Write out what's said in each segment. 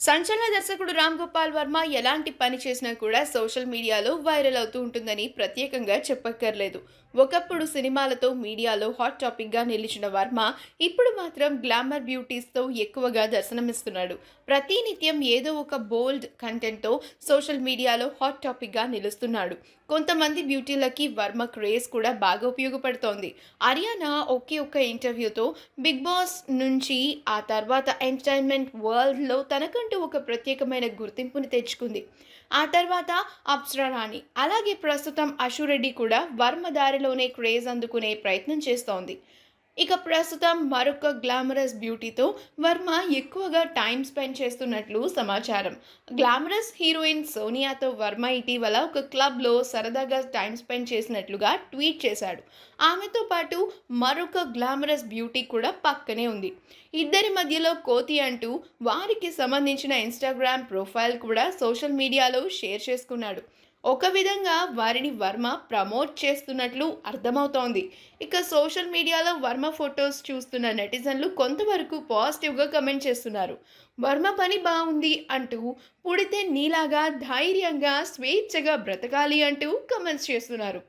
సంచలన దర్శకుడు రామ్ గోపాల్ వర్మ ఎలాంటి పని చేసినా కూడా సోషల్ మీడియాలో వైరల్ అవుతూ ఉంటుందని ప్రత్యేకంగా చెప్పక్కర్లేదు. ఒకప్పుడు సినిమాలతో మీడియాలో హాట్ టాపిక్గా నిలిచిన వర్మ ఇప్పుడు మాత్రం గ్లామర్ బ్యూటీస్తో ఎక్కువగా దర్శనమిస్తున్నాడు. ప్రతినిత్యం ఏదో ఒక బోల్డ్ కంటెంట్తో సోషల్ మీడియాలో హాట్ టాపిక్గా నిలుస్తున్నాడు. కొంతమంది బ్యూటీలకి వర్మ క్రేజ్ కూడా బాగా ఉపయోగపడుతోంది. అరియానా ఒకే ఒక్క ఇంటర్వ్యూతో బిగ్ బాస్ నుంచి ఆ తర్వాత ఎంటర్టైన్మెంట్ వరల్డ్లో తనకంటూ ఒక ప్రత్యేకమైన గుర్తింపుని తెచ్చుకుంది. ఆ తర్వాత అప్సరా రాణి, అలాగే ప్రస్తుతం అశు రెడ్డి కూడా వర్మ దారిలోనే క్రేజ్ అందుకునే ప్రయత్నం చేస్తోంది. ఇక ప్రస్తుతం మరొక గ్లామరస్ బ్యూటీతో వర్మ ఎక్కువగా టైం స్పెండ్ చేస్తున్నట్లు సమాచారం. గ్లామరస్ హీరోయిన్ సోనియాతో వర్మ ఇటీవల ఒక క్లబ్లో సరదాగా టైం స్పెండ్ చేసినట్లుగా ట్వీట్ చేశాడు. ఆమెతో పాటు మరొక గ్లామరస్ బ్యూటీ కూడా పక్కనే ఉంది. ఇద్దరి మధ్యలో కోతి అంటూ వారికి సంబంధించిన ఇన్స్టాగ్రామ్ ప్రొఫైల్ కూడా సోషల్ మీడియాలో షేర్ చేసుకున్నాడు. ఒక విధంగా వారిని వర్మ ప్రమోట్ చేస్తున్నట్లు అర్థమవుతోంది. ఇక సోషల్ మీడియాలో వర్మ ఫొటోస్ చూస్తున్న నెటిజన్లు కొంతవరకు పాజిటివ్గా కమెంట్ చేస్తున్నారు. వర్మ పని బాగుంది అంటూ, పుడితే నీలాగా ధైర్యంగా స్వేచ్ఛగా బ్రతకాలి అంటూ కమెంట్స్ చేస్తున్నారు.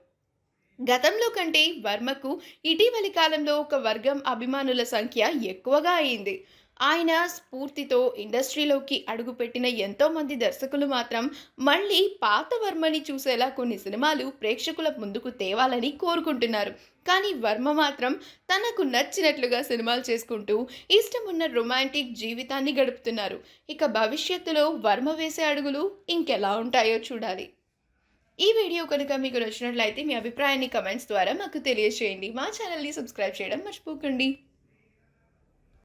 గతంలో కంటే వర్మకు ఇటీవలి కాలంలో ఒక వర్గం అభిమానుల సంఖ్య ఎక్కువగా అయింది. ఆయన స్ఫూర్తితో ఇండస్ట్రీలోకి అడుగుపెట్టిన ఎంతోమంది దర్శకులు మాత్రం మళ్ళీ పాత వర్మని చూసేలా కొన్ని సినిమాలు ప్రేక్షకుల ముందుకు తేవాలని కోరుకుంటున్నారు. కానీ వర్మ మాత్రం తనకు నచ్చినట్లుగా సినిమాలు చేసుకుంటూ ఇష్టమున్న రొమాంటిక్ జీవితాన్ని గడుపుతున్నారు. ఇక భవిష్యత్తులో వర్మ వేసే అడుగులు ఇంకెలా ఉంటాయో చూడాలి. ఈ వీడియో కనుక మీకు నచ్చినట్లయితే మీ అభిప్రాయాన్ని కమెంట్స్ ద్వారా మాకు తెలియజేయండి. మా ఛానల్ని సబ్స్క్రైబ్ చేయడం మర్చిపోకండి.